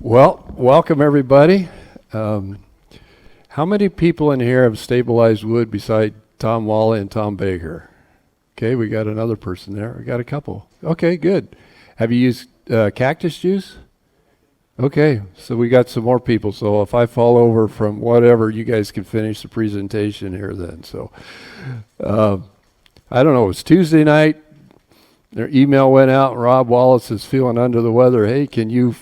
Well, welcome everybody. How many people in here have stabilized wood beside Tom Walla and Tom Baker? Okay, we got another person there. We got a couple. Okay, good. Have you used cactus juice? Okay, so we got some more people. So if I fall over from whatever, you guys can finish the presentation here then. So I don't know, it's Tuesday night. Their email went out. Rob Wallace is feeling under the weather. Hey, can you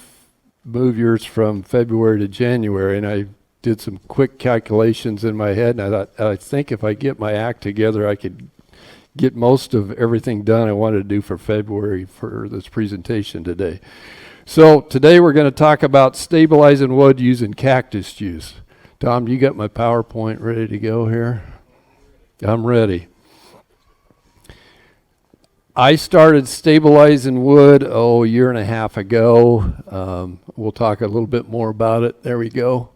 move yours from February to January? And I did some quick calculations in my head, and I thought, I think if I get my act together, I could get most of everything done I wanted to do for February for this presentation today. So today we're going to talk about stabilizing wood using cactus juice. Tom, you got my PowerPoint ready to go here? I'm ready. I started stabilizing wood, a year and a half ago. We'll talk a little bit more about it. There we go.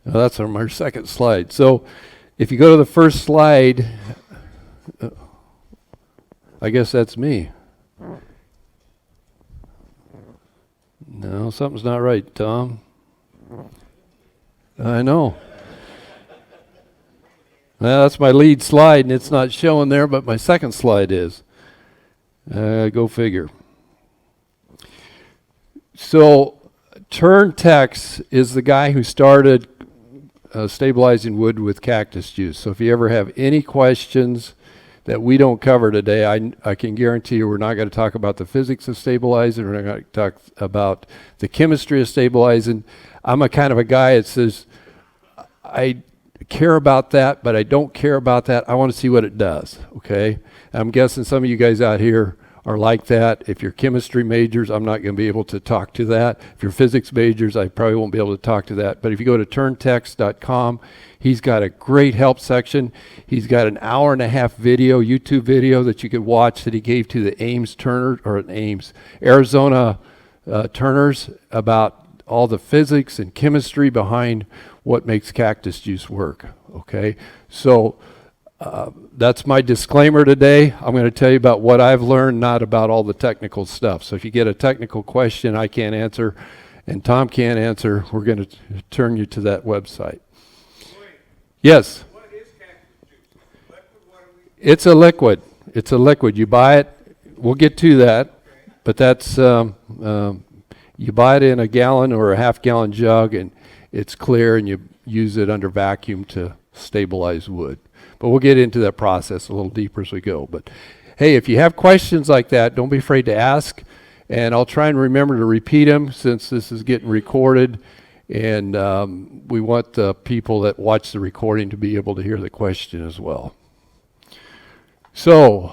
Now that's on my second slide. So if you go to the first slide, I guess that's me. No, something's not right, Tom. I know. Well, that's my lead slide, and it's not showing there, but my second slide is. Go figure. So Tex is the guy who started stabilizing wood with cactus juice. So if you ever have any questions that we don't cover today, I can guarantee you we're not going to talk about the physics of stabilizing. We're not going to talk about the chemistry of stabilizing. I'm a kind of a guy that says, I care about that, but I don't care about that. I want to see what it does, okay? I'm guessing some of you guys out here are like that. If you're chemistry majors, I'm not going to be able to talk to that. If you're physics majors, I probably won't be able to talk to that. But if you go to turntex.com, he's got a great help section. He's got an hour-and-a-half video, YouTube video that you could watch that he gave to the Arizona turners about all the physics and chemistry behind what makes cactus juice work, okay? So that's my disclaimer today. I'm going to tell you about what I've learned, not about all the technical stuff. So if you get a technical question I can't answer and Tom can't answer, we're going to turn you to that website. Yes? What is cactus juice? It's a liquid. It's a liquid. You buy it. We'll get to that. Okay. But that's, you buy it in a gallon or a half-gallon jug, and it's clear, and you use it under vacuum to stabilize wood. But we'll get into that process a little deeper as we go. But hey, if you have questions like that, don't be afraid to ask. And I'll try and remember to repeat them since this is getting recorded. And we want the people that watch the recording to be able to hear the question as well. So,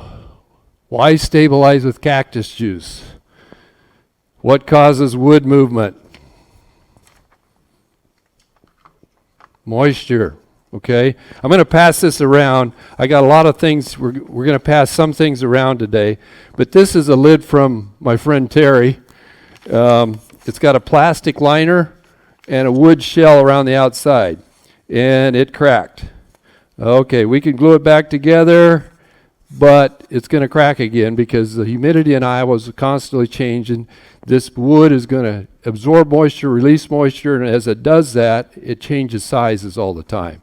why stabilize with cactus juice? What causes wood movement? Moisture. Okay, I'm going to pass this around. I got a lot of things. We're going to pass some things around today. But this is a lid from my friend Terry. It's got a plastic liner and a wood shell around the outside. And it cracked. Okay, we can glue it back together, but it's going to crack again because the humidity in Iowa is constantly changing. This wood is going to absorb moisture, release moisture, and as it does that, it changes sizes all the time.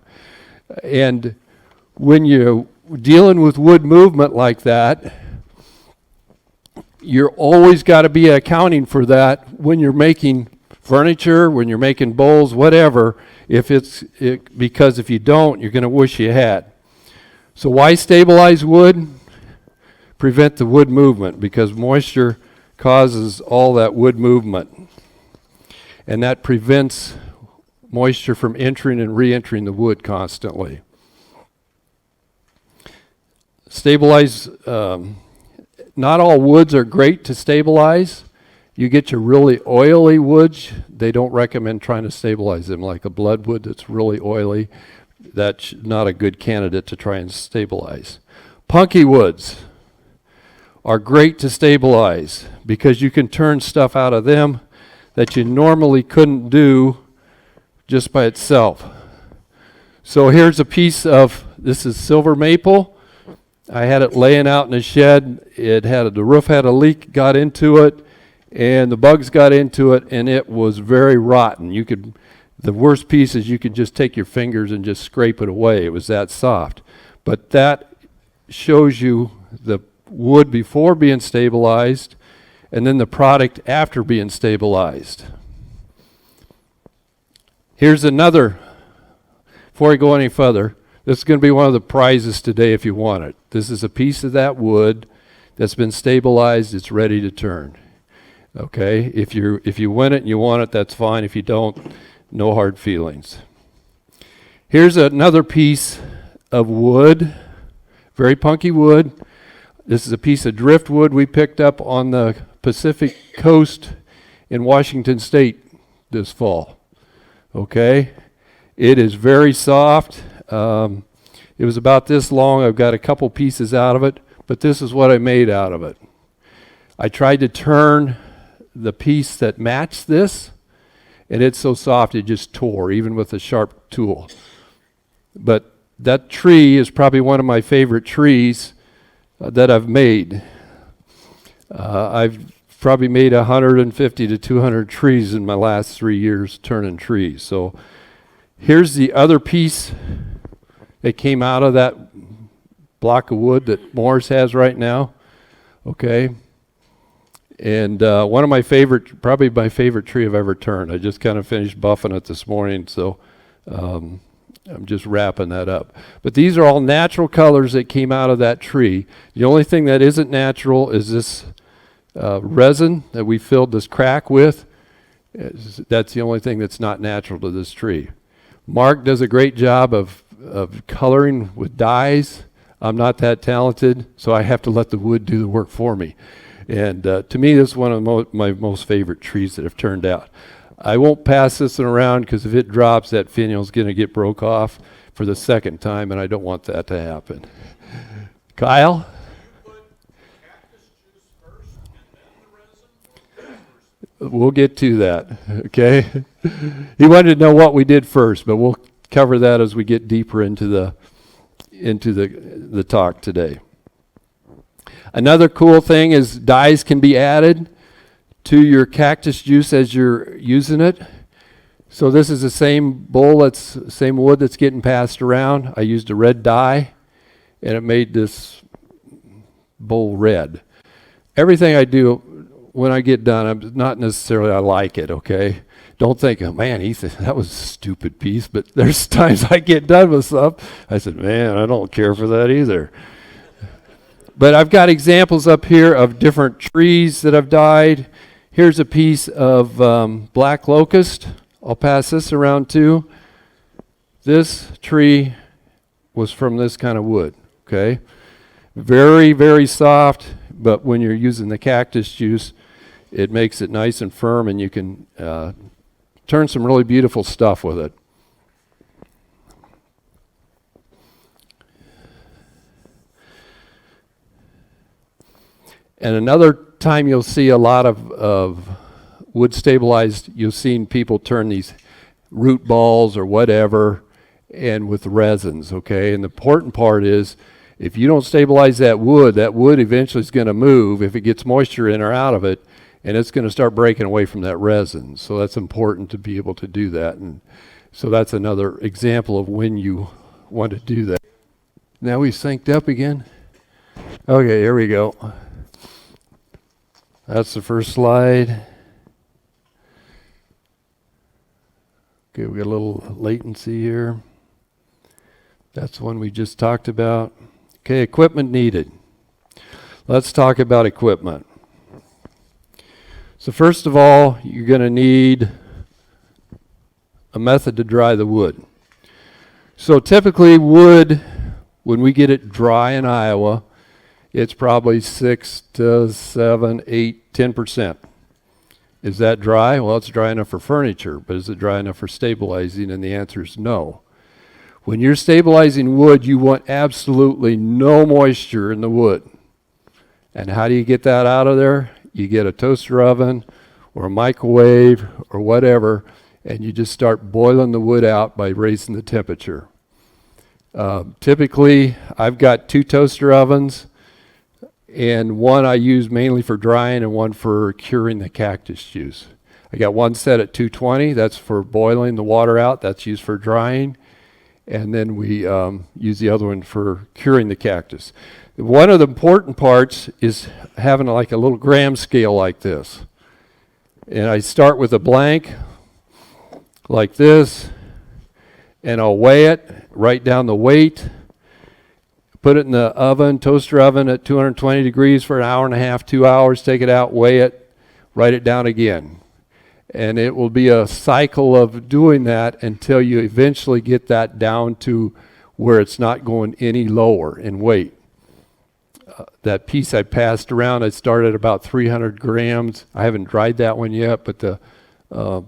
And when you're dealing with wood movement like that, you're always got to be accounting for that when you're making furniture, when you're making bowls, whatever, because if you don't, you're going to wish you had. So why stabilize wood? Prevent the wood movement, because moisture causes all that wood movement. And that prevents moisture from entering and re-entering the wood constantly. Stabilize, not all woods are great to stabilize. You get your really oily woods, they don't recommend trying to stabilize them, like a bloodwood that's really oily. That's not a good candidate to try and stabilize. Punky woods are great to stabilize because you can turn stuff out of them that you normally couldn't do just by itself. So here's a piece of, this is silver maple. I had it laying out in the shed. The roof had a leak, got into it, and the bugs got into it, and it was very rotten. The worst piece is you could just take your fingers and just scrape it away. It was that soft. But that shows you the wood before being stabilized, and then the product after being stabilized. Here's another, before I go any further, this is going to be one of the prizes today if you want it. This is a piece of that wood that's been stabilized. It's ready to turn. Okay, if you win it and you want it, that's fine. If you don't, no hard feelings. Here's another piece of wood, very punky wood. This is a piece of driftwood we picked up on the Pacific coast in Washington State this fall. Okay, it is very soft. It was about this long. I've got a couple pieces out of it, but this is what I made out of it. I tried to turn the piece that matched this, and it's so soft it just tore, even with a sharp tool. But that tree is probably one of my favorite trees that I've made. I've probably made 150 to 200 trees in my last 3 years turning trees. So here's the other piece that came out of that block of wood that Morris has right now. Okay. And one of my favorite, probably my favorite tree I've ever turned. I just kind of finished buffing it this morning, so I'm just wrapping that up. But these are all natural colors that came out of that tree. The only thing that isn't natural is this resin that we filled this crack with. That's the only thing that's not natural to this tree. Mark does a great job of coloring with dyes. I'm not that talented, so I have to let the wood do the work for me. And to me, this is one of my most favorite trees that have turned out. I won't pass this one around because if it drops, that finial's going to get broke off for the second time, and I don't want that to happen. Kyle? We'll get to that, okay? He wanted to know what we did first, but we'll cover that as we get deeper into the talk today. Another cool thing is dyes can be added to your cactus juice as you're using it. So this is the same bowl, same wood that's getting passed around. I used a red dye, and it made this bowl red. Everything I do, when I get done, I'm not necessarily I like it, okay? Don't think, oh man, that was a stupid piece, but there's times I get done with stuff, I said, man, I don't care for that either. But I've got examples up here of different trees that I've dyed. Here's a piece of black locust. I'll pass this around too. This tree was from this kind of wood, okay? Very, very soft, but when you're using the cactus juice, it makes it nice and firm, and you can turn some really beautiful stuff with it. And another time you'll see a lot of wood stabilized, you've seen people turn these root balls or whatever, and with resins, okay? And the important part is, if you don't stabilize that wood eventually is going to move if it gets moisture in or out of it, and it's going to start breaking away from that resin. So that's important to be able to do that. And so that's another example of when you want to do that. Now we synced up again. Okay, here we go. That's the first slide. Okay, we got a little latency here. That's one we just talked about. Okay, equipment needed. Let's talk about equipment. So first of all, you're going to need a method to dry the wood. So typically wood, when we get it dry in Iowa, it's probably 6 to 7, 8, 10%. Is that dry? Well, it's dry enough for furniture, but is it dry enough for stabilizing? And the answer is no. When you're stabilizing wood, you want absolutely no moisture in the wood. And how do you get that out of there? You get a toaster oven or a microwave or whatever, and you just start boiling the wood out by raising the temperature. Typically, I've got 2 toaster ovens, and one I use mainly for drying and one for curing the cactus juice. I got one set at 220, that's for boiling the water out, that's used for drying, and then we use the other one for curing the cactus. One of the important parts is having like a little gram scale like this. And I start with a blank like this, and I'll weigh it, write down the weight, put it in the oven, toaster oven at 220 degrees for an hour and a half, 2 hours, take it out, weigh it, write it down again. And it will be a cycle of doing that until you eventually get that down to where it's not going any lower in weight. That piece I passed around, I started about 300 grams. I haven't dried that one yet, but the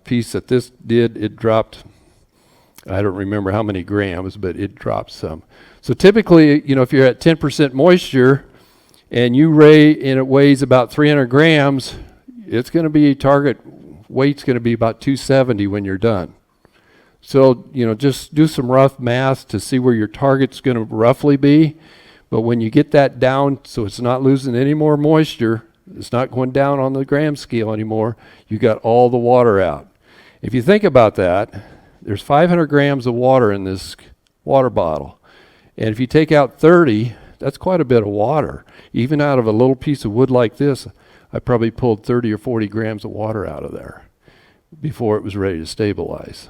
piece that this did, it dropped, I don't remember how many grams, but it dropped some. So typically, you know, if you're at 10% moisture and it weighs about 300 grams, it's going to be target weight's going to be about 270 when you're done. So, you know, just do some rough math to see where your target's going to roughly be. But when you get that down so it's not losing any more moisture, it's not going down on the gram scale anymore, you got all the water out. If you think about that, there's 500 grams of water in this water bottle. And if you take out 30, that's quite a bit of water. Even out of a little piece of wood like this, I probably pulled 30 or 40 grams of water out of there before it was ready to stabilize.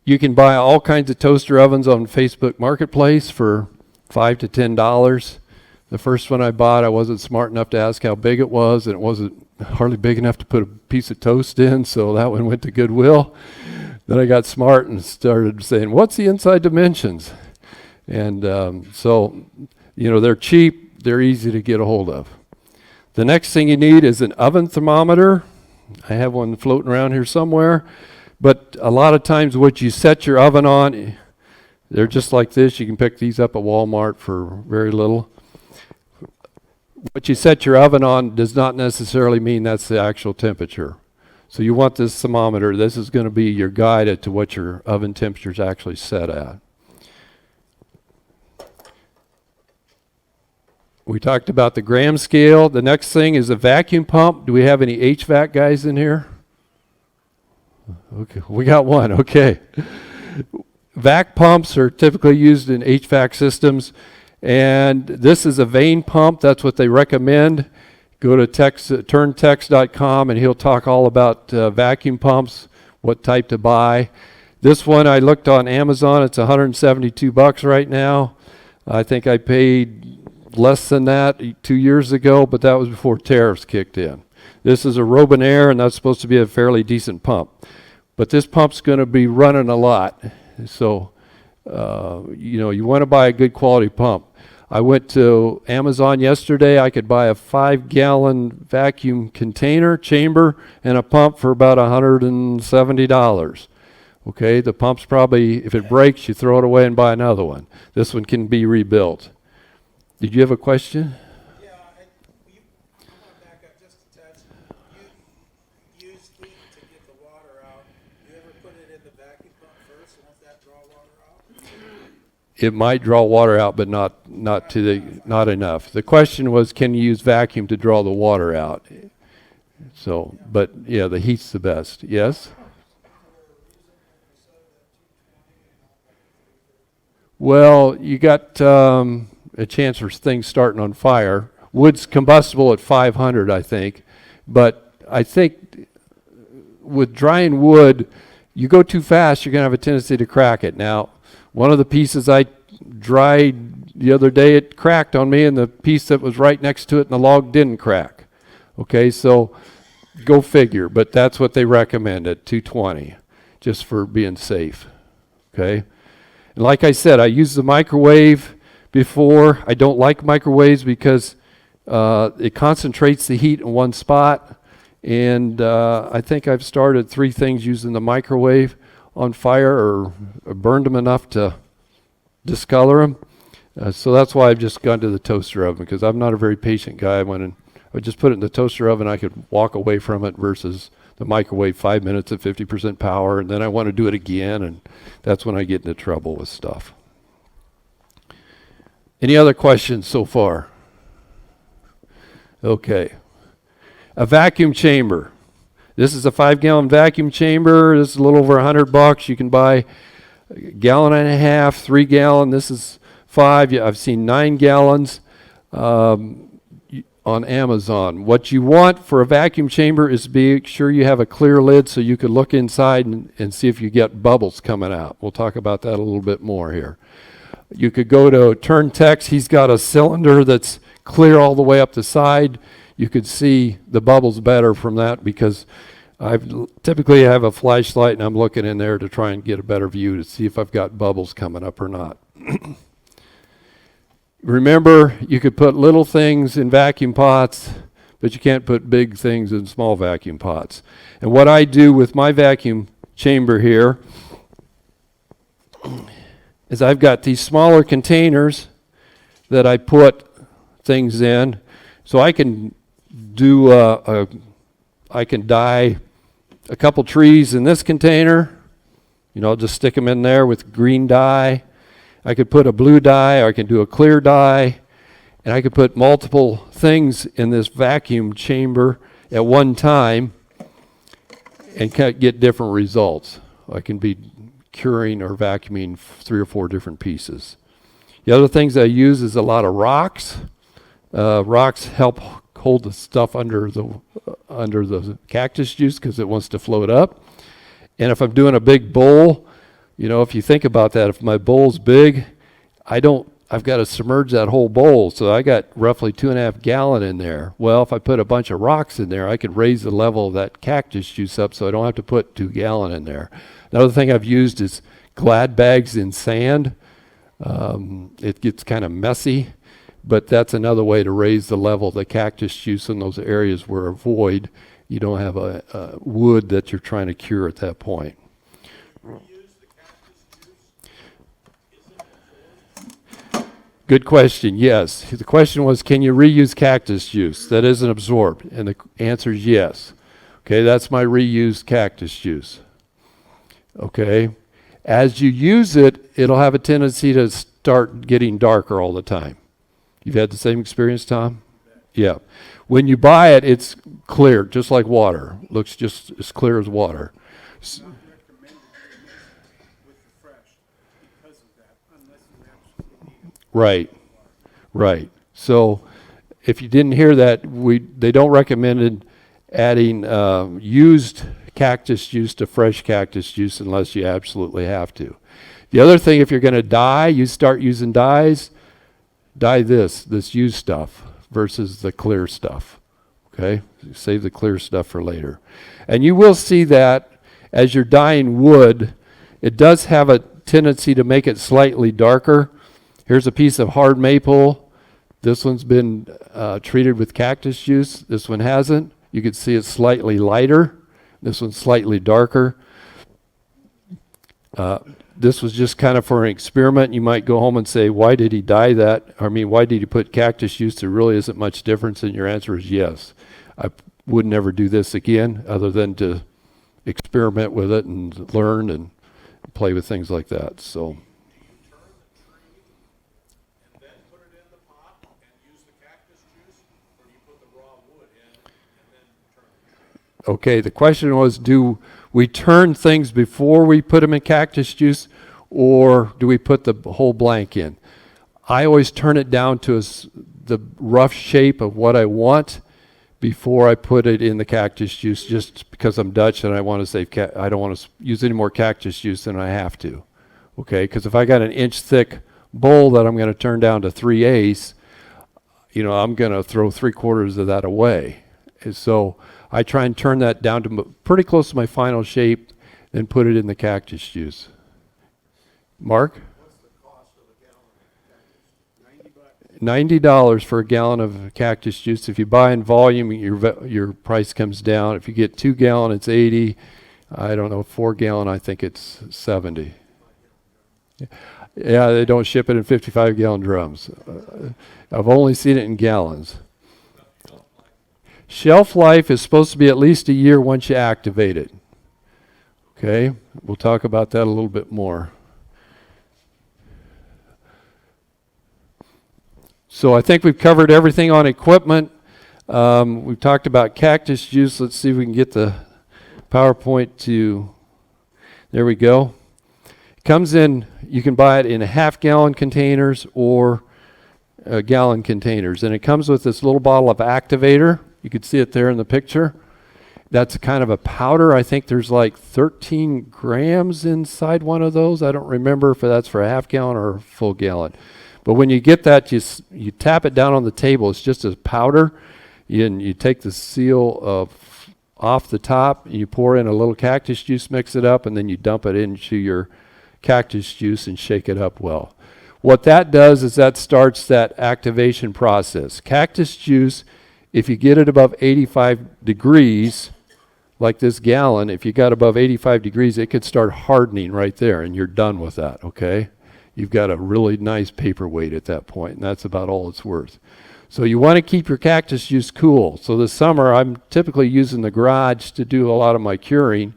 You can buy all kinds of toaster ovens on Facebook Marketplace for $5 to $10. The first one I bought, I wasn't smart enough to ask how big it was, and it wasn't hardly big enough to put a piece of toast in, so that one went to Goodwill. Then I got smart and started saying, what's the inside dimensions? And so, you know, they're cheap, they're easy to get a hold of. The next thing you need is an oven thermometer. I have one floating around here somewhere. But a lot of times what you set your oven on, they're just like this. You can pick these up at Walmart for very little. What you set your oven on does not necessarily mean that's the actual temperature. So you want this thermometer. This is going to be your guide as to what your oven temperature is actually set at. We talked about the gram scale. The next thing is a vacuum pump. Do we have any HVAC guys in here? Okay, we got one, okay. Vac pumps are typically used in HVAC systems, and this is a vane pump. That's what they recommend. Go to turntex.com and he'll talk all about vacuum pumps, what type to buy. This one I looked on Amazon, it's $172 right now. I think I paid less than that 2 years ago, but that was before tariffs kicked in. This is a Robinair, and that's supposed to be a fairly decent pump. But this pump's going to be running a lot. So, you know, you want to buy a good quality pump. I went to Amazon yesterday. I could buy a 5-gallon vacuum container, chamber, and a pump for about $170. Okay, the pump's probably, if it breaks, you throw it away and buy another one. This one can be rebuilt. Did you have a question? It might draw water out, but not enough. The question was, can you use vacuum to draw the water out? So, but yeah, the heat's the best. Yes? Well, you got a chance for things starting on fire. Wood's combustible at 500, I think. But I think with drying wood, you go too fast, you're going to have a tendency to crack it. Now, one of the pieces I dried the other day, it cracked on me, and the piece that was right next to it in the log didn't crack. Okay, so go figure, but that's what they recommend at 220, just for being safe. Okay, and like I said, I used the microwave before. I don't like microwaves because it concentrates the heat in one spot, and I think I've started 3 things using the microwave on fire or burned them enough to discolor them. So that's why I've just gone to the toaster oven, because I'm not a very patient guy. I would just put it in the toaster oven, I could walk away from it, versus the microwave 5 minutes at 50% power, and then I want to do it again, and that's when I get into trouble with stuff. Any other questions so far? Okay. A vacuum chamber. This is a 5-gallon vacuum chamber. This is a little over $100. You can buy a gallon and a half, 3-gallon. This is 5. I've seen 9 gallons on Amazon. What you want for a vacuum chamber is to be sure you have a clear lid so you can look inside and see if you get bubbles coming out. We'll talk about that a little bit more here. You could go to Turntex. He's got a cylinder that's clear all the way up the side. You could see the bubbles better from that because typically I have a flashlight and I'm looking in there to try and get a better view to see if I've got bubbles coming up or not. Remember, you could put little things in vacuum pots, but you can't put big things in small vacuum pots. And what I do with my vacuum chamber here is I've got these smaller containers that I put things in. So I can do I can dye a couple trees in this container. I'll just stick them in there with green dye. I could put a blue dye, or I can do a clear dye, and I could put multiple things in this vacuum chamber at one time and get different results. I can be curing or vacuuming 3 or 4 different pieces. The other things I use is a lot of rocks. Rocks help hold the stuff under the cactus juice because it wants to float up. And if I'm doing a big bowl, if you think about that, if my bowl's big, I've got to submerge that whole bowl. So I got roughly 2.5 gallon in there. Well, if I put a bunch of rocks in there, I could raise the level of that cactus juice up so I don't have to put 2 gallon in there. Another thing I've used is Glad bags in sand. It gets kind of messy. But that's another way to raise the level of the cactus juice in those areas where a void, you don't have a wood that you're trying to cure at that point. Good question, yes. The question was, can you reuse cactus juice that isn't absorbed? And the answer is yes. Okay, that's my reused cactus juice. Okay, as you use it, it'll have a tendency to start getting darker all the time. You've had the same experience, Tom? Yeah. When you buy it, it's clear, just like water. Looks just as clear as water. Right. So if you didn't hear that, they don't recommend adding used cactus juice to fresh cactus juice unless you absolutely have to. The other thing, if you're going to dye, you start using dyes. Dye this used stuff versus the clear stuff. Okay? Save the clear stuff for later. And you will see that as you're dyeing wood, it does have a tendency to make it slightly darker. Here's a piece of hard maple. This one's been treated with cactus juice. This one hasn't. You can see it's slightly lighter. This one's slightly darker. This was just kind of for an experiment. You might go home and say, why did he dye that? Why did he put cactus juice? There really isn't much difference, and your answer is yes. I would never do this again other than to experiment with it and learn and play with things like that. So. Okay, the question was, do we turn things before we put them in cactus juice, or do we put the whole blank in? I always turn it down to the rough shape of what I want before I put it in the cactus juice, just because I'm Dutch and I want to save. I don't want to use any more cactus juice than I have to. Okay, because if I got an inch thick bowl that I'm going to turn down to 3/8, I'm going to throw 3/4 of that away. And so I try and turn that down to pretty close to my final shape and put it in the cactus juice. Mark? What's the cost of a gallon of cactus? $90 for a gallon of cactus juice. If you buy in volume, your price comes down. If you get 2 gallon, it's $80. I don't know, 4 gallon, I think it's $70. Yeah, they don't ship it in 55 gallon drums. I've only seen it in gallons. Shelf life is supposed to be at least a year once you activate it. Okay, we'll talk about that a little bit more. So I think we've covered everything on equipment. We've talked about cactus juice. Let's see if we can get the PowerPoint to, there we go. It comes in, you can buy it in half-gallon containers or gallon containers. And it comes with this little bottle of activator. You can see it there in the picture. That's kind of a powder. I think there's like 13 grams inside one of those. I don't remember if that's for a half gallon or a full gallon. But when you get that, you tap it down on the table. It's just a powder. You take the seal off the top, and you pour in a little cactus juice, mix it up, and then you dump it into your cactus juice and shake it up well. What that does is that starts that activation process. Cactus juice, if you get it above 85 degrees, like this gallon, if you got above 85 degrees, it could start hardening right there, and you're done with that, okay? You've got a really nice paperweight at that point, and that's about all it's worth. So you want to keep your cactus juice cool. So this summer, I'm typically using the garage to do a lot of my curing.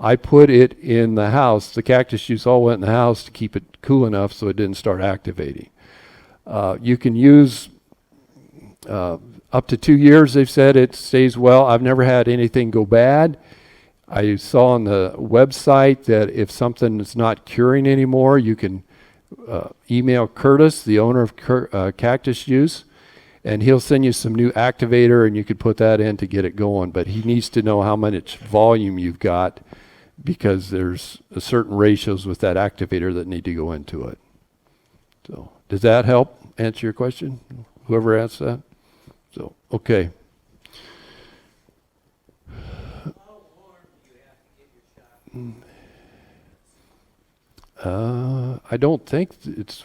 I put it in the house. The cactus juice all went in the house to keep it cool enough so it didn't start activating. You can use up to 2 years, they've said it stays well. I've never had anything go bad. I saw on the website that if something is not curing anymore, you can email Curtis, the owner of Cactus Juice, and he'll send you some new activator, and you could put that in to get it going. But he needs to know how much volume you've got, because there's a certain ratios with that activator that need to go into it. So does that help answer your question? Whoever asked that? So, okay. How warm do you have to get your shot? I don't think it's,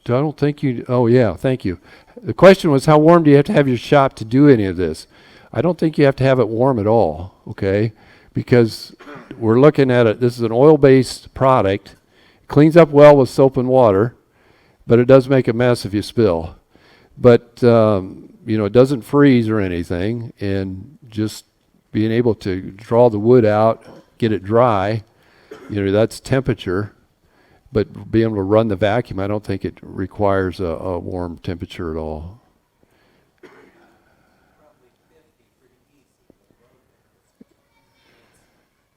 I don't think you, oh yeah, thank you. The question was, how warm do you have to have your shop to do any of this? I don't think you have to have it warm at all, okay? Because we're looking at it, this is an oil-based product. It cleans up well with soap and water, but it does make a mess if you spill. But, you know, it doesn't freeze or anything, and just being able to draw the wood out, get it dry, you know, that's temperature. But being able to run the vacuum, I don't think it requires a warm temperature at all. Probably 50 pretty easy.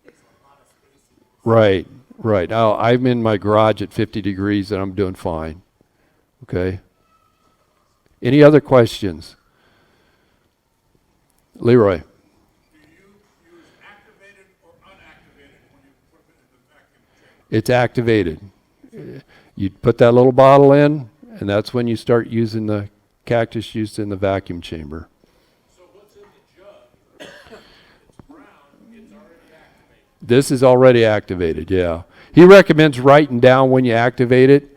Takes a lot of spacing. Right, right. I'm in my garage at 50 degrees and I'm doing fine. Okay. Any other questions? Leroy. Do you use activated or unactivated when you put it in the vacuum chamber? It's activated. You put that little bottle in, and that's when you start using the cactus juice in the vacuum chamber. So what's in the jug? It's brown, it's already activated. This is already activated, yeah. He recommends writing down when you activate it.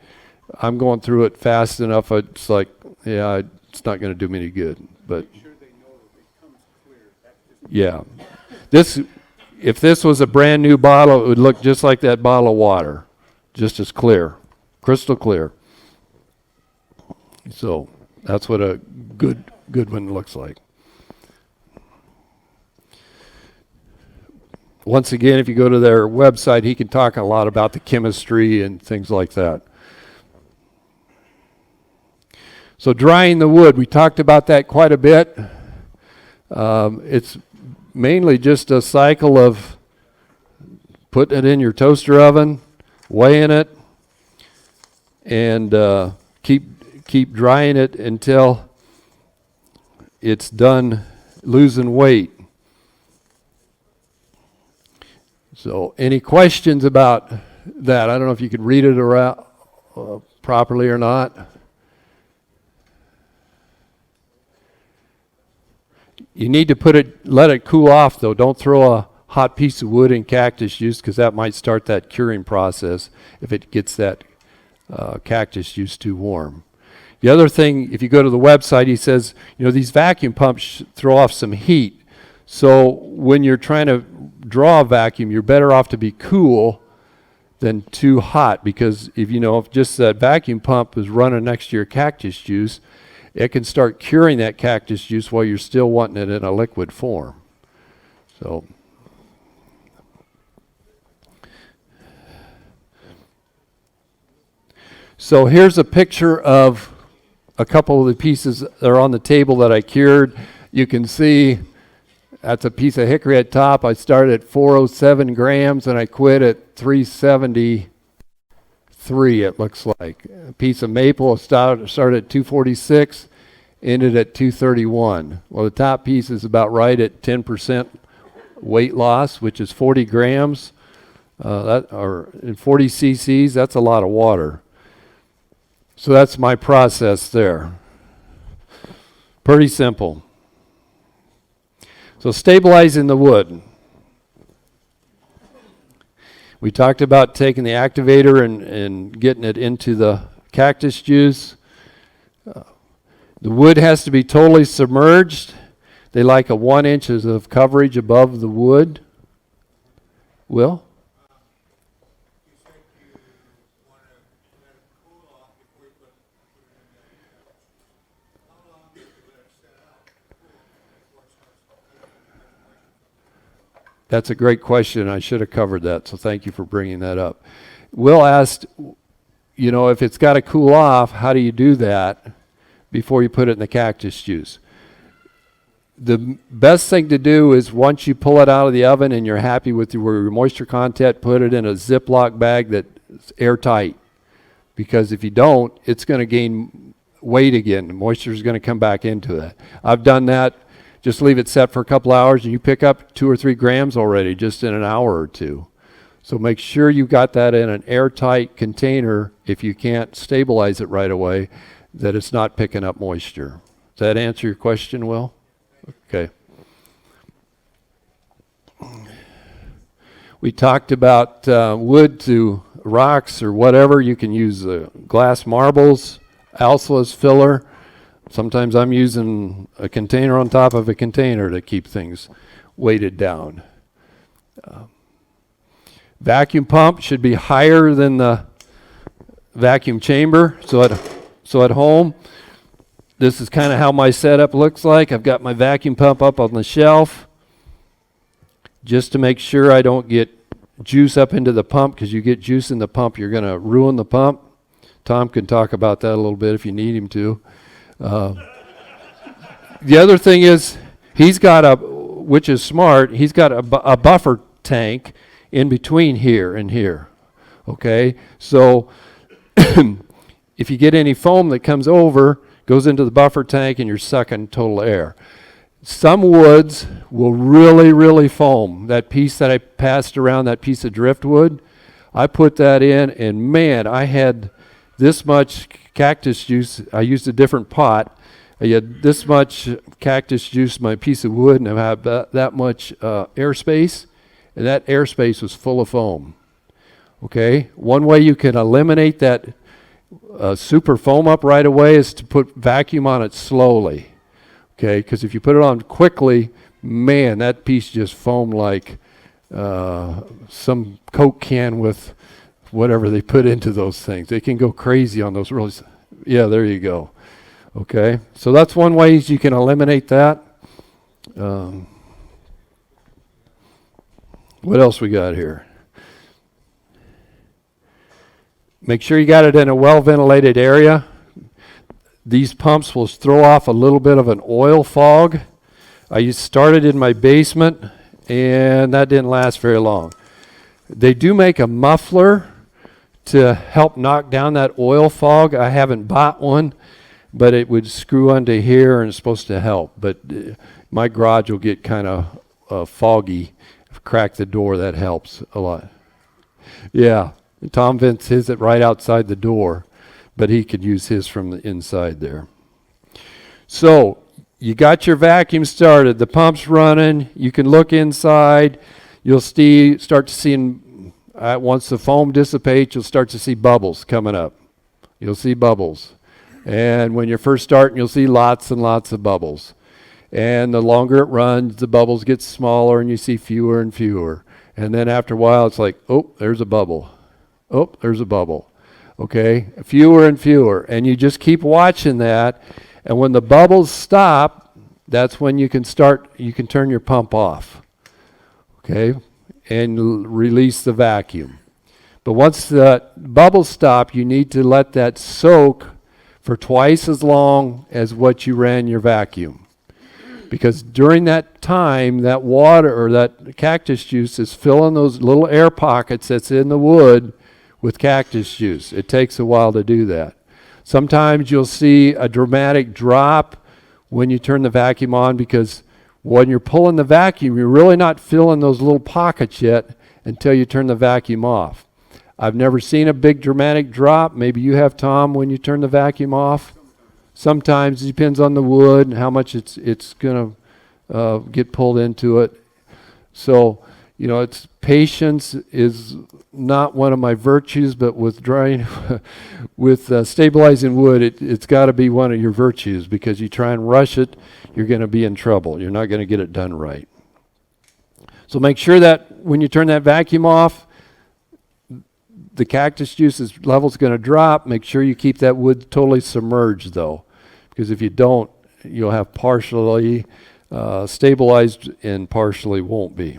I'm going through it fast enough, it's like, yeah, it's not going to do me any good. But Make sure they know if it comes clear. That's just yeah, if this was a brand new bottle, it would look just like that bottle of water, just as clear, crystal clear. So that's what a good one looks like. Once again, if you go to their website, he can talk a lot about the chemistry and things like that. So drying the wood, we talked about that quite a bit. It's mainly just a cycle of putting it in your toaster oven, weighing it, and keep drying it until it's done losing weight. So any questions about that? I don't know if you could read it around, properly or not. You need to let it cool off though. Don't throw a hot piece of wood in cactus juice, because that might start that curing process if it gets that cactus juice too warm. The other thing, if you go to the website, he says, you know, these vacuum pumps throw off some heat. So when you're trying to draw a vacuum, you're better off to be cool than too hot, because if just that vacuum pump is running next to your cactus juice, it can start curing that cactus juice while you're still wanting it in a liquid form. So here's a picture of a couple of the pieces that are on the table that I cured. You can see that's a piece of hickory at top. I started at 407 grams and I quit at 373, it looks like. A piece of maple started at 246, ended at 231. Well, the top piece is about right at 10% weight loss, which is 40 grams. In 40 cc's, that's a lot of water. So that's my process there. Pretty simple. So stabilizing the wood. We talked about taking the activator and getting it into the cactus juice. The wood has to be totally submerged. They like a 1 inch of coverage above the wood. Will? You said you want to let it cool off before you put it in the, how long do you let it set out to cool before it starts to cool? That's a great question. I should have covered that, so thank you for bringing that up. Will asked, if it's got to cool off, how do you do that before you put it in the cactus juice? The best thing to do is once you pull it out of the oven and you're happy with your moisture content, put it in a Ziploc bag that's airtight. Because if you don't, it's going to gain weight again. The moisture is going to come back into that. I've done that. Just leave it set for a couple hours and you pick up 2 or 3 grams already just in an hour or two. So make sure you got that in an airtight container if you can't stabilize it right away, that it's not picking up moisture. Does that answer your question, Will? Okay. We talked about wood to rocks or whatever. You can use glass marbles, alcilis filler. Sometimes I'm using a container on top of a container to keep things weighted down. Vacuum pump should be higher than the vacuum chamber. So at home, this is kind of how my setup looks like. I've got my vacuum pump up on the shelf just to make sure I don't get juice up into the pump, because you get juice in the pump, you're going to ruin the pump. Tom can talk about that a little bit if you need him to. The other thing is he's got which is smart, he's got a buffer tank in between here and here. Okay, so if you get any foam that comes over, goes into the buffer tank and you're sucking total air. Some woods will really, really foam. That piece that I passed around, that piece of driftwood, I put that in and man, I had this much cactus juice. I used a different pot. I had this much cactus juice, my piece of wood, and I had that much airspace, and that airspace was full of foam. Okay, one way you can eliminate that super foam up right away is to put vacuum on it slowly. Okay, because if you put it on quickly, man, that piece just foamed like some Coke can with whatever they put into those things. They can go crazy on those really. Yeah, there you go. Okay, so that's one way you can eliminate that. What else we got here? Make sure you got it in a well-ventilated area. These pumps will throw off a little bit of an oil fog. I started in my basement, and that didn't last very long. They do make a muffler to help knock down that oil fog. I haven't bought one, but it would screw onto here, and it's supposed to help. But my garage will get kind of foggy. Crack the door, that helps a lot. Yeah, Tom vents his right outside the door, but he could use his from the inside there. So you got your vacuum started, the pump's running, you can look inside, you'll start to see, once the foam dissipates, you'll start to see bubbles coming up. You'll see bubbles. And when you're first starting, you'll see lots and lots of bubbles. And the longer it runs, the bubbles get smaller and you see fewer and fewer. And then after a while, it's like, oh, there's a bubble. Oh, there's a bubble. Okay, fewer and fewer. And you just keep watching that. And when the bubbles stop, that's when you can turn your pump off. Okay, and release the vacuum. But once the bubbles stop, you need to let that soak for twice as long as what you ran your vacuum. Because during that time, that water or that cactus juice is filling those little air pockets that's in the wood with cactus juice. It takes a while to do that. Sometimes you'll see a dramatic drop when you turn the vacuum on, because when you're pulling the vacuum, you're really not filling those little pockets yet until you turn the vacuum off. I've never seen a big dramatic drop. Maybe you have, Tom, when you turn the vacuum off. Sometimes it depends on the wood and how much it's going to get pulled into it. So, you know, it's patience is not one of my virtues, but with drying, with stabilizing wood, it's got to be one of your virtues, because you try and rush it, you're going to be in trouble. You're not going to get it done right. So make sure that when you turn that vacuum off, the cactus juice's level's going to drop. Make sure you keep that wood totally submerged, though, because if you don't, you'll have partially stabilized and partially won't be.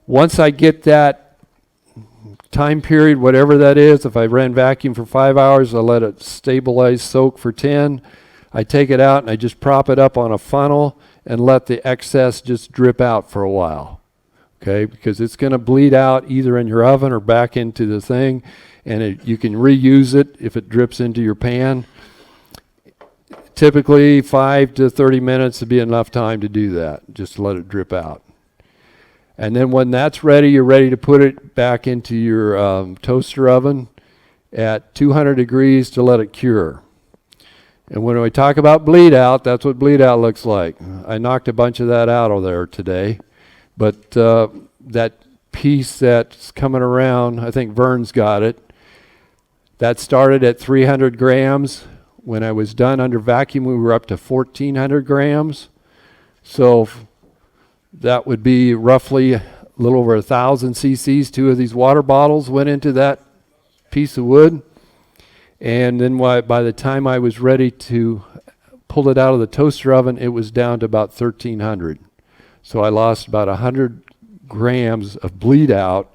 Once I get that time period, whatever that is, if I ran vacuum for 5 hours, I let it stabilize, soak for 10. I take it out and I just prop it up on a funnel and let the excess just drip out for a while. Okay, because it's going to bleed out either in your oven or back into the thing, and you can reuse it if it drips into your pan. Typically 5 to 30 minutes would be enough time to do that, just to let it drip out. And then when that's ready, you're ready to put it back into your toaster oven at 200 degrees to let it cure. And when we talk about bleed out, that's what bleed out looks like. I knocked a bunch of that out of there today. But that piece that's coming around, I think Vern's got it. That started at 300 grams. When I was done under vacuum, we were up to 1,400 grams. So that would be roughly a little over 1,000 cc's. 2 of these water bottles went into that piece of wood. And then by the time I was ready to pull it out of the toaster oven, it was down to about 1,300. So I lost about 100 grams of bleed out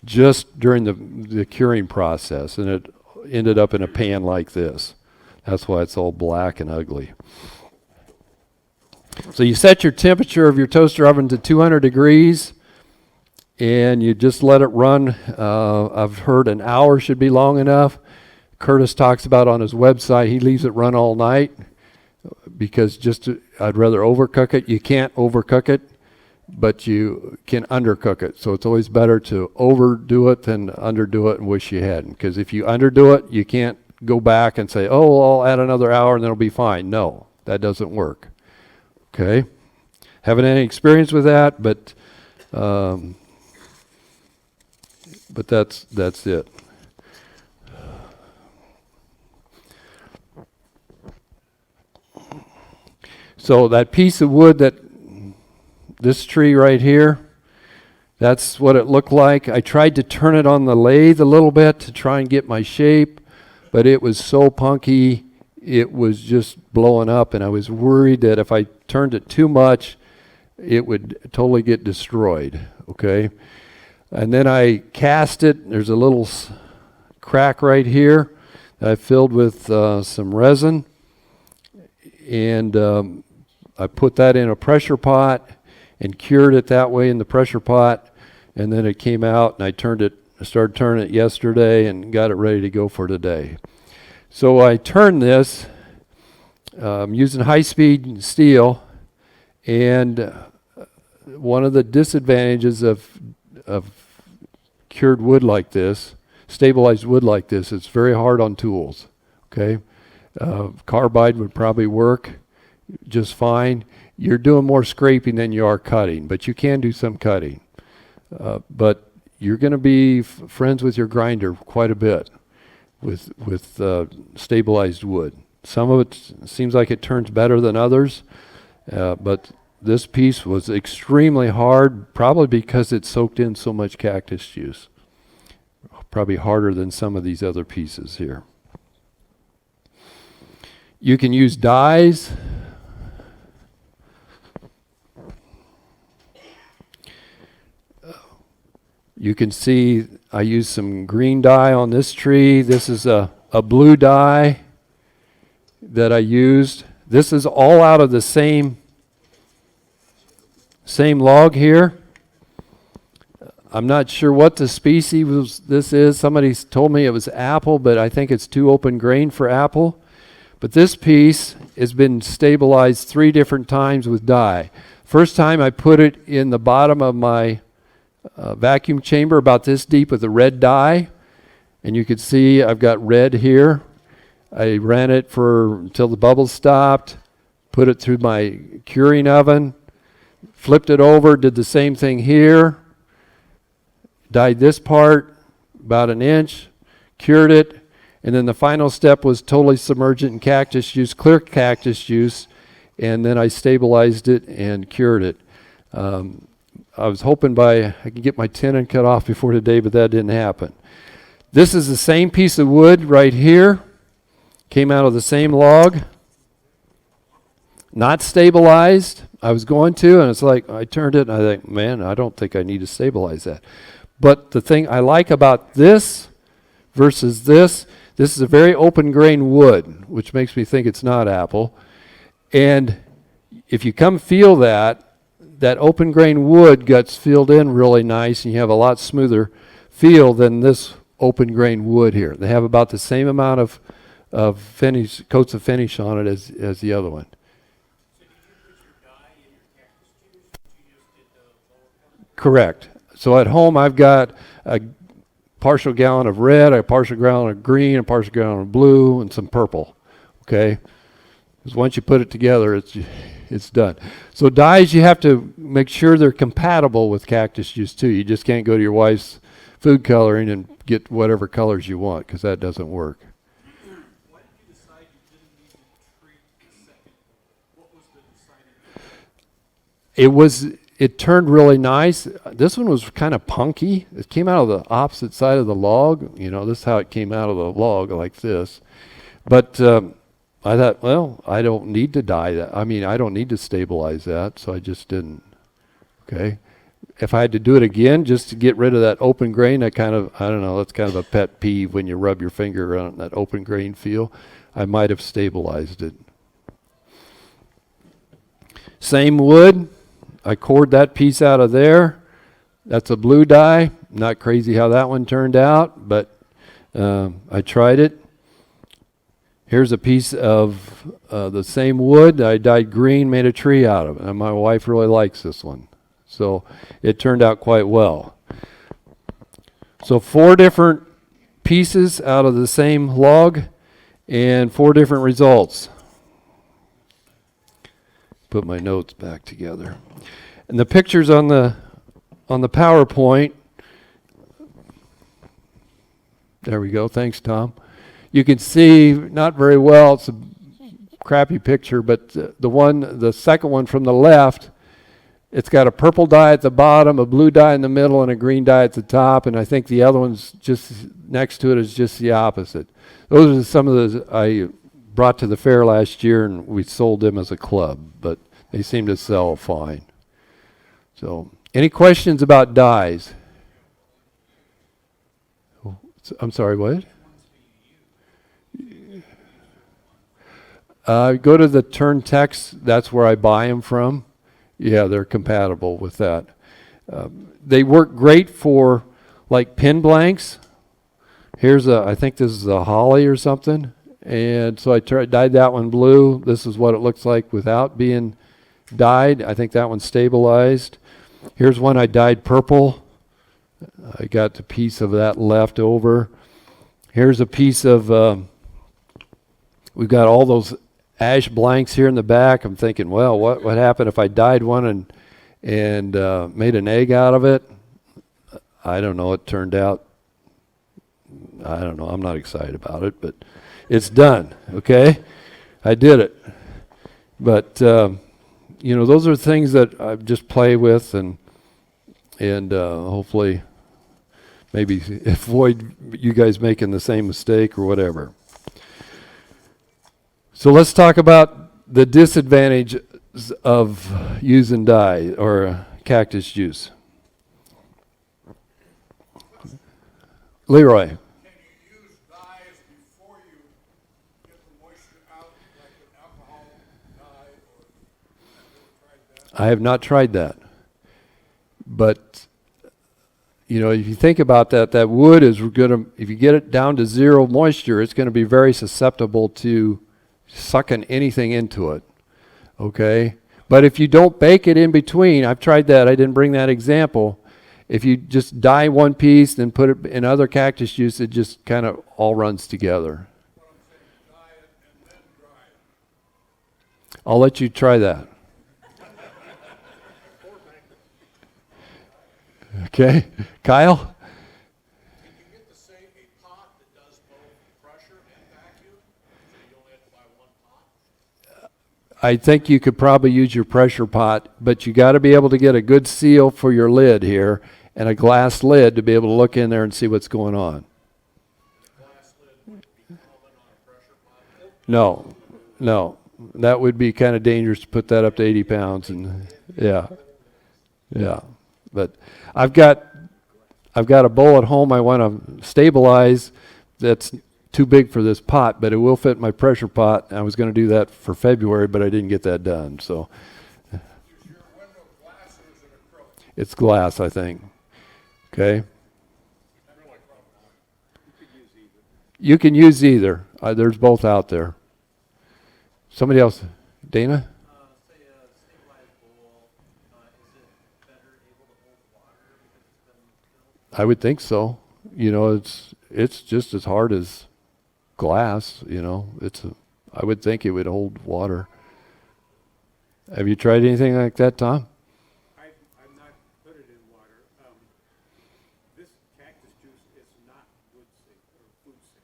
just during the curing process, and it ended up in a pan like this. That's why it's all black and ugly. So you set your temperature of your toaster oven to 200 degrees, and you just let it run. I've heard an hour should be long enough. Curtis talks about on his website, he leaves it run all night, because I'd rather overcook it. You can't overcook it, but you can undercook it. So it's always better to overdo it than underdo it and wish you hadn't. Because if you underdo it, you can't go back and say, oh, I'll add another hour and then it'll be fine. No, that doesn't work. Okay? Haven't any experience with that, but that's it. So that piece of wood, this tree right here, that's what it looked like. I tried to turn it on the lathe a little bit to try and get my shape, but it was so punky, it was just blowing up, and I was worried that if I turned it too much, it would totally get destroyed, okay? And then I cast it. There's a little crack right here that I filled with some resin, and I put that in a pressure pot and cured it that way in the pressure pot, and then it came out, and I started turning it yesterday and got it ready to go for today. So I turned this using high-speed steel, and one of the disadvantages of cured wood like this, stabilized wood like this, it's very hard on tools, okay? Carbide would probably work just fine. You're doing more scraping than you are cutting, but you can do some cutting. But you're going to be friends with your grinder quite a bit with stabilized wood. Some of it seems like it turns better than others, but this piece was extremely hard, probably because it soaked in so much cactus juice. Probably harder than some of these other pieces here. You can use dyes. You can see I used some green dye on this tree. This is a blue dye. that I used. This is all out of the same log here. I'm not sure what the species this is. Somebody told me it was apple, but I think it's too open grain for apple. But this piece has been stabilized 3 different times with dye. First time I put it in the bottom of my vacuum chamber about this deep with a red dye. And you can see I've got red here. I ran it until the bubbles stopped, put it through my curing oven, flipped it over, did the same thing here, dyed this part about 1 inch, cured it, and then the final step was totally submerged it in cactus juice, clear cactus juice, and then I stabilized it and cured it. I was hoping I could get my tenon cut off before today, but that didn't happen. This is the same piece of wood right here. Came out of the same log. Not stabilized. I was going to, and it's like, I turned it, and I think, man, I don't think I need to stabilize that. But the thing I like about this versus this is a very open grain wood, which makes me think it's not apple. And if you come feel that open grain wood gets filled in really nice, and you have a lot smoother feel than this open grain wood here. They have about the same amount of finish, coats of finish on it as the other one. So did you put your dye in your cactus juice? You just did the lower part? Correct. So at home I've got a partial gallon of red, a partial gallon of green, a partial gallon of blue, and some purple. Okay? Because once you put it together, it's done. So dyes, you have to make sure they're compatible with cactus juice too. You just can't go to your wife's food coloring and get whatever colors you want, because that doesn't work. Why did you decide you didn't need to treat the second? What was the deciding? It turned really nice. This one was kind of punky. It came out of the opposite side of the log. You know, this is how it came out of the log, like this. But I thought, well, I don't need to dye that. I mean, I don't need to stabilize that, so I just didn't. Okay. If I had to do it again just to get rid of that open grain, I don't know, that's kind of a pet peeve when you rub your finger on that open grain feel. I might have stabilized it. Same wood. I cored that piece out of there. That's a blue dye. Not crazy how that one turned out, but I tried it. Here's a piece of the same wood. I dyed green, made a tree out of it, and my wife really likes this one. So it turned out quite well. So 4 different pieces out of the same log and 4 different results. Put my notes back together. And the pictures on the PowerPoint. There we go. Thanks, Tom. You can see not very well. It's a crappy picture, but the second one from the left, it's got a purple dye at the bottom, a blue dye in the middle, and a green dye at the top. And I think the other one's just next to it is just the opposite. Those are some of those I brought to the fair last year, and we sold them as a club, but they seem to sell fine. So, any questions about dyes? I'm sorry, what? Go to the Turn Text. That's where I buy them from. Yeah, they're compatible with that. They work great for like pin blanks. I think this is a holly or something. And so I dyed that one blue. This is what it looks like without being dyed. I think that one's stabilized. Here's one I dyed purple. I got a piece of that left over. Here's a piece of, we've got all those ash blanks here in the back. I'm thinking, well, what happened if I dyed one and made an egg out of it? I don't know. It turned out, I don't know. I'm not excited about it, but it's done. Okay, I did it. But those are things that I just play with and hopefully maybe avoid you guys making the same mistake or whatever. So let's talk about the disadvantage of using dye or cactus juice. Leroy. Can you use dyes before you get the moisture out, like I have not tried that. But, you know, if you think about that, that wood is going to, if you get it down to zero moisture, it's going to be very susceptible to sucking anything into it. Okay? But if you don't bake it in between, I've tried that, I didn't bring that example. If you just dye one piece, then put it in other cactus juice, it just kind of all runs together. What I'm saying, dye it and then dry it. I'll let you try that. Okay? Kyle? Can you get the same, a pot that does both pressure and vacuum? So you only have to buy one pot? I think you could probably use your pressure pot, but you got to be able to get a good seal for your lid here and a glass lid to be able to look in there and see what's going on. Glass lid would be common on a pressure pot? No, no, that would be kind of dangerous to put that up to 80 pounds, and yeah, but I've got a bowl at home I want to stabilize that's too big for this pot, but it will fit my pressure pot. I was going to do that for February, but I didn't get that done. So Is your window glass or is it acrylic? it's glass, I think. Okay. You can use either. There's both out there. Somebody else, Dana? Say a stabilized bowl, is it better able to hold water because it's been filled? I would think so. You know, it's just as hard as glass. You know, I would think it would hold water. Have you tried anything like that, Tom? I've not put it in water. This cactus juice is not wood safe or food safe.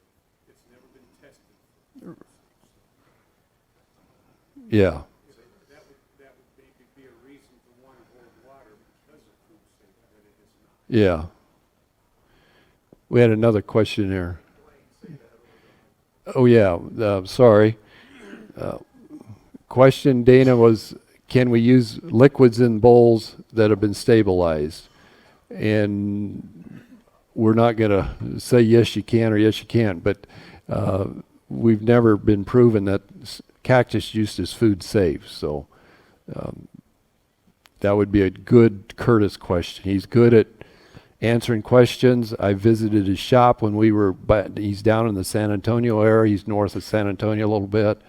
It's never been tested for food safe. Yeah. That would maybe be a reason to want to hold water because of food safe, but it is not. Yeah. We had another question there. Oh yeah. Sorry. Question, Dana, was can we use liquids in bowls that have been stabilized? And we're not going to say yes you can or yes you can't, but we've never been proven that cactus juice is food safe. So that would be a good Curtis question. He's good at answering questions. I visited his shop when we were, he's down in the San Antonio area. He's north of San Antonio a little bit.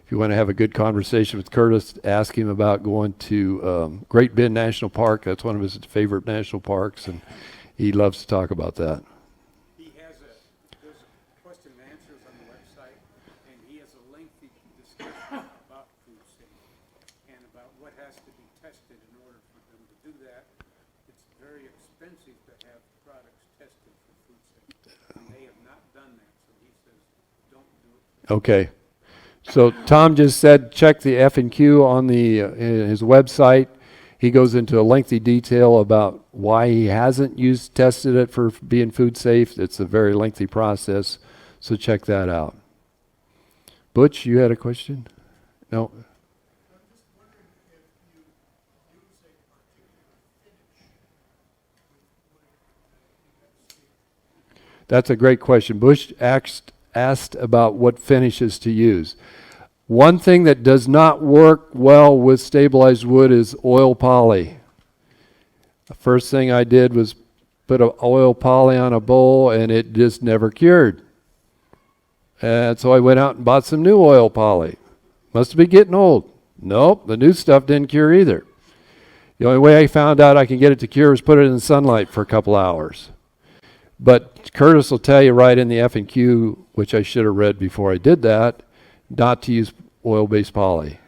If you want to have a good conversation with Curtis, ask him about going to Great Bend National Park. That's one of his favorite national parks, and he loves to talk about that. He has there's a question and answers on the website, and he has a lengthy discussion about food safety and about what has to be tested in order for them to do that. It's very expensive to have products tested for food safety, and they have not done that, so he says, don't do it. Okay. So Tom just said check the F&Q on his website. He goes into a lengthy detail about why he hasn't tested it for being food safe. It's a very lengthy process, so check that out. Butch, you had a question? No? I'm just wondering if you use a particular finish with wood that you have seen. That's a great question. Bush asked about what finishes to use. One thing that does not work well with stabilized wood is oil poly. The first thing I did was put an oil poly on a bowl and it just never cured. And so I went out and bought some new oil poly. Must be getting old. Nope, the new stuff didn't cure either. The only way I found out I can get it to cure is put it in the sunlight for a couple hours. But Curtis will tell you right in the F&Q, which I should have read before I did that, not to use oil-based poly.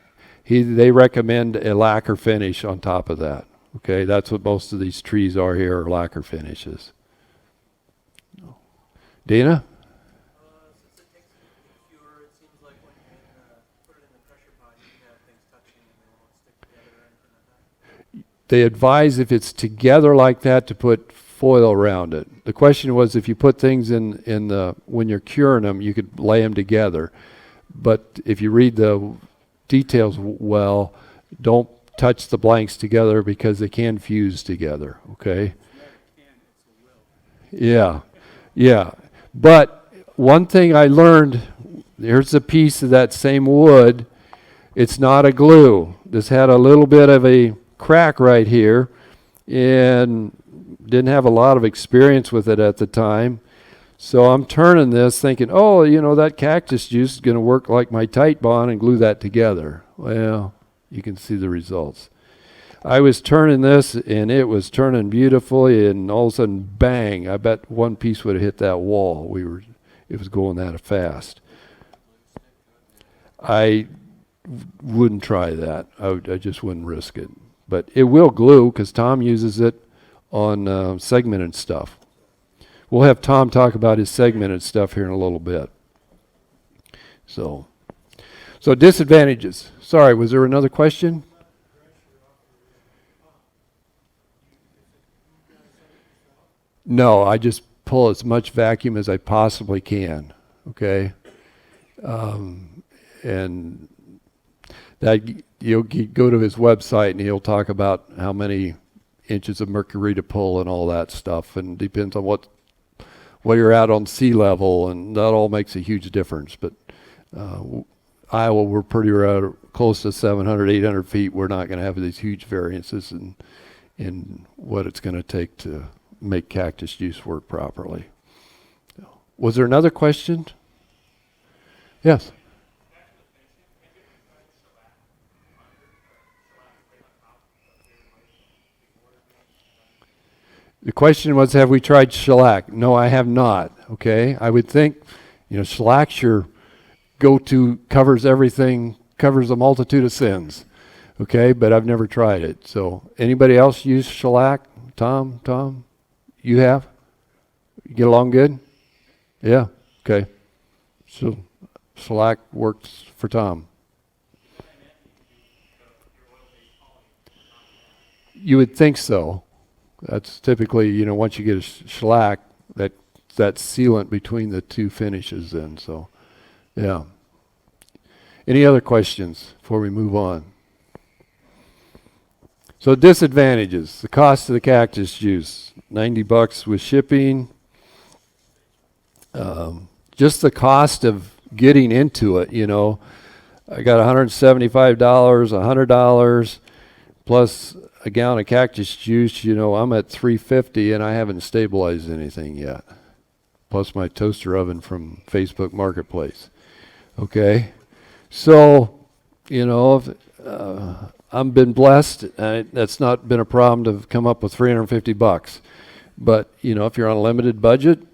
They recommend a lacquer finish on top of that. Okay, that's what most of these trees are here, are lacquer finishes. Dana? Since it takes a cure, it seems like when you put it in the pressure pot, you can have things touching and they won't stick together or anything like that. They advise if it's together like that to put foil around it. The question was if you put things in when you're curing them, you could lay them together. But if you read the details well, don't touch the blanks together because they can fuse together, okay? Yeah, yeah. But one thing I learned, here's a piece of that same wood. It's not a glue. This had a little bit of a crack right here, and didn't have a lot of experience with it at the time. So I'm turning this thinking, oh, that cactus juice is going to work like my tight bond and glue that together. Well, you can see the results. I was turning this, and it was turning beautifully, and all of a sudden, bang, I bet one piece would have hit that wall. It was going that fast. I wouldn't try that. I just wouldn't risk it. But it will glue, because Tom uses it on segmented stuff. We'll have Tom talk about his segmented stuff here in a little bit. So disadvantages. Sorry, was there another question? No, I just pull as much vacuum as I possibly can, okay? And that you'll go to his website and he'll talk about how many inches of mercury to pull and all that stuff, and depends on what you're at on sea level, and that all makes a huge difference. But Iowa, we're pretty close to 700, 800 feet. We're not going to have these huge variances in what it's going to take to make cactus juice work properly. Was there another question? Yes. The question was, have we tried shellac? No, I have not. Okay, I would think, shellac your go-to, covers everything, covers a multitude of sins. Okay, but I've never tried it. So, anybody else use shellac? Tom, you have? You get along good? Yeah. Okay. So, shellac works for Tom. You would think so. That's typically, once you get a shellac, that sealant between the two finishes then. So, yeah. Any other questions before we move on? So disadvantages. The cost of the cactus juice, $90 with shipping. Just the cost of getting into it, I got $175, $100, plus a gallon of cactus juice, I'm at $350 and I haven't stabilized anything yet. Plus my toaster oven from Facebook Marketplace. Okay? So, I've been blessed. That's not been a problem to come up with $350. But, if you're on a limited budget,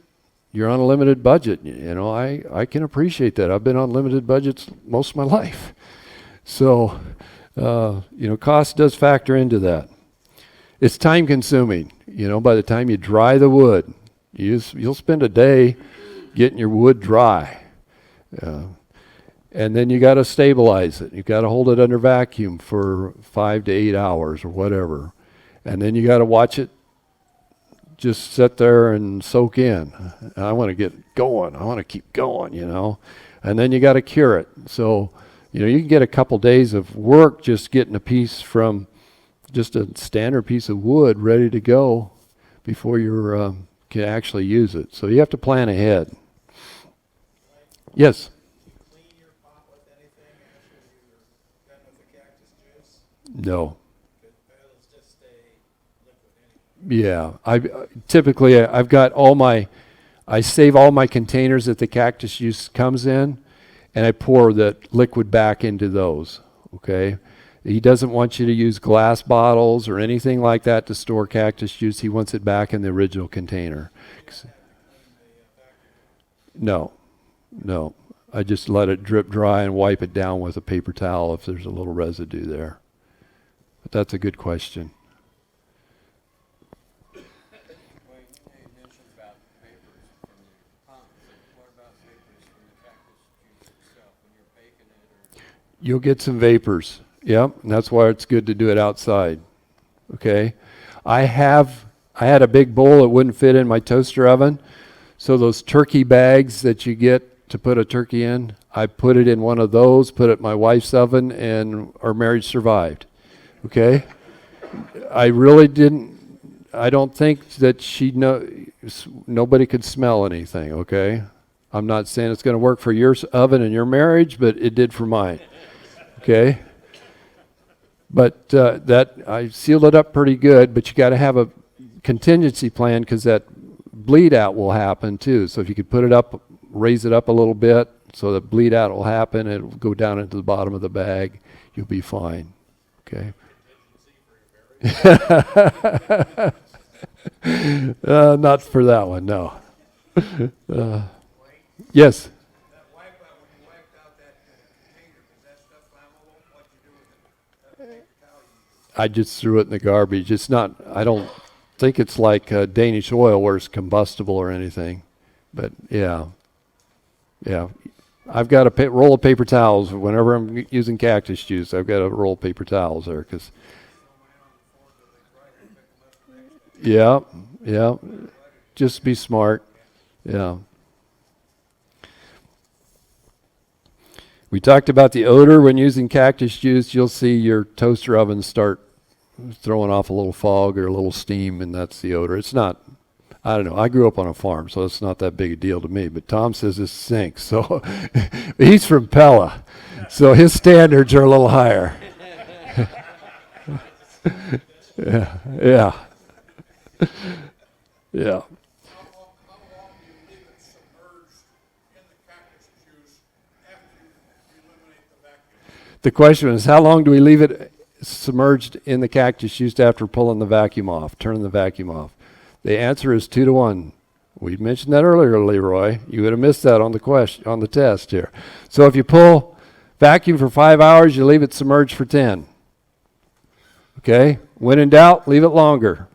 you're on a limited budget. I can appreciate that. I've been on limited budgets most of my life. So, cost does factor into that. It's time consuming. By the time you dry the wood, you'll spend a day getting your wood dry. And then you got to stabilize it. You got to hold it under vacuum for 5 to 8 hours or whatever. And then you got to watch it just sit there and soak in. I want to get going. I want to keep going, And then you got to cure it. So, you can get a couple days of work just getting a piece from just a standard piece of wood ready to go before you can actually use it. So you have to plan ahead. Yes? Clean your pot with anything after you're done with the cactus juice? No. It'll just stay liquid anyway. Yeah. I save all my containers that the cactus juice comes in, and I pour that liquid back into those, okay? He doesn't want you to use glass bottles or anything like that to store cactus juice. He wants it back in the original container. No. I just let it drip dry and wipe it down with a paper towel if there's a little residue there. But that's a good question. You'll get some vapors. Yep, and that's why it's good to do it outside. Okay? I had a big bowl that wouldn't fit in my toaster oven. So those turkey bags that you get to put a turkey in, I put it in one of those, put it in my wife's oven, and our marriage survived. Okay? I don't think that nobody could smell anything, okay? I'm not saying it's going to work for your oven and your marriage, but it did for mine. Okay? But that, I sealed it up pretty good, but you got to have a contingency plan because that bleed out will happen too. So if you could put it up, raise it up a little bit so that bleed out will happen, it'll go down into the bottom of the bag, you'll be fine. Okay. Not for that one, no. Yes. That wipeout, when you wiped out that container, was that stuff flammable? What'd you do with it? That paper towel you used? I just threw it in the garbage. It's not, I don't think it's like Danish oil where it's combustible or anything. But yeah. Yeah. I've got a roll of paper towels. Whenever I'm using cactus juice, I've got a roll of paper towels there. Cause yeah. Yeah. Just be smart. Yeah. We talked about the odor when using cactus juice. You'll see your toaster ovens start throwing off a little fog or a little steam, and that's the odor. It's not, I don't know. I grew up on a farm, so it's not that big a deal to me. But Tom says this stinks. So he's from Pella, so his standards are a little higher. Yeah, yeah, yeah. How long do you leave it submerged in the cactus juice after you eliminate the vacuum? The question is, how long do we leave it submerged in the cactus juice after pulling the vacuum off, turning the vacuum off? The answer is 2 to 1. We mentioned that earlier, Leroy. You would have missed that on the question, on the test here. So if you pull vacuum for 5 hours, you leave it submerged for 10. Okay? When in doubt, leave it longer.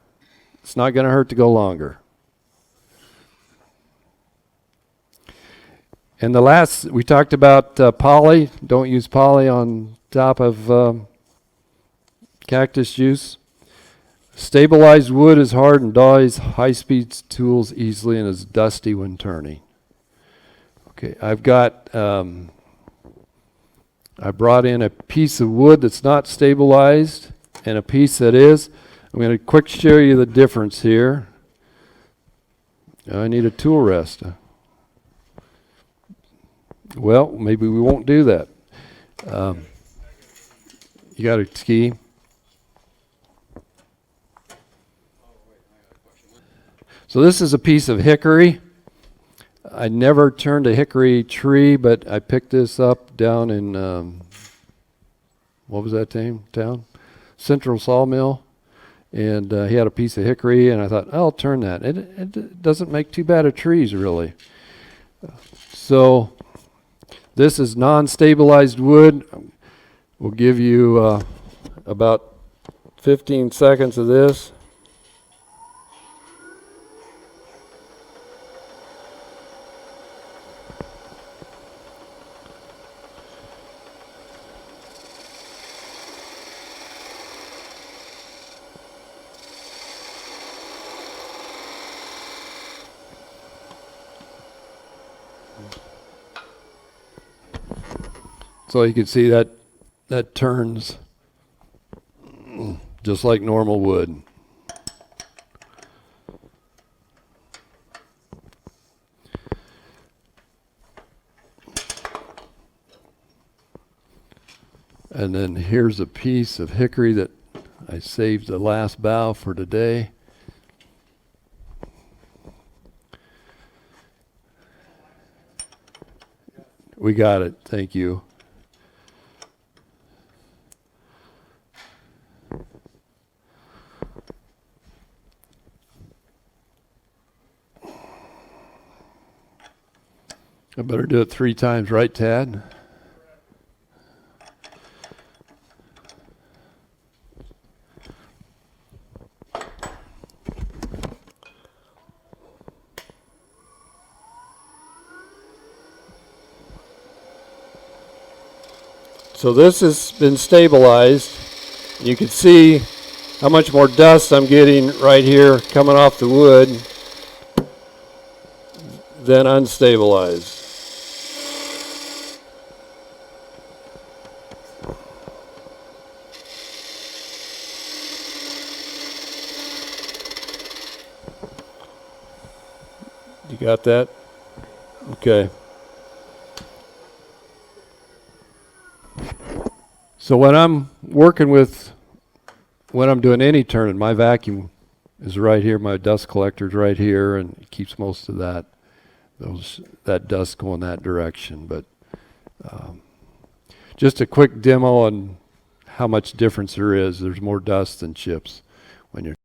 It's not going to hurt to go longer. And the last, we talked about poly. Don't use poly on top of cactus juice. Stabilized wood is hard and dies high-speed tools easily and is dusty when turning. Okay, I've got, I brought in a piece of wood that's not stabilized and a piece that is. I'm going to quick show you the difference here. I need a tool rest. Well, maybe we won't do that. You got a ski? So this is a piece of hickory. I never turned a hickory tree, but I picked this up down in, what was that town? Central Sawmill. And he had a piece of hickory, and I thought, I'll turn that. It doesn't make too bad of trees, really. So this is non-stabilized wood. We'll give you about 15 seconds of this. So you can see that turns just like normal wood. And then here's a piece of hickory that I saved the last bough for today. We got it. Thank you. I better do it 3 times, right, Tad? So this has been stabilized. You can see how much more dust I'm getting right here coming off the wood than unstabilized. You got that? Okay. So when working with, when I'm doing any turning, my vacuum is right here, my dust collector's right here, and it keeps most of that dust going that direction. But just a quick demo on how much difference there is. There's more dust than chips when you're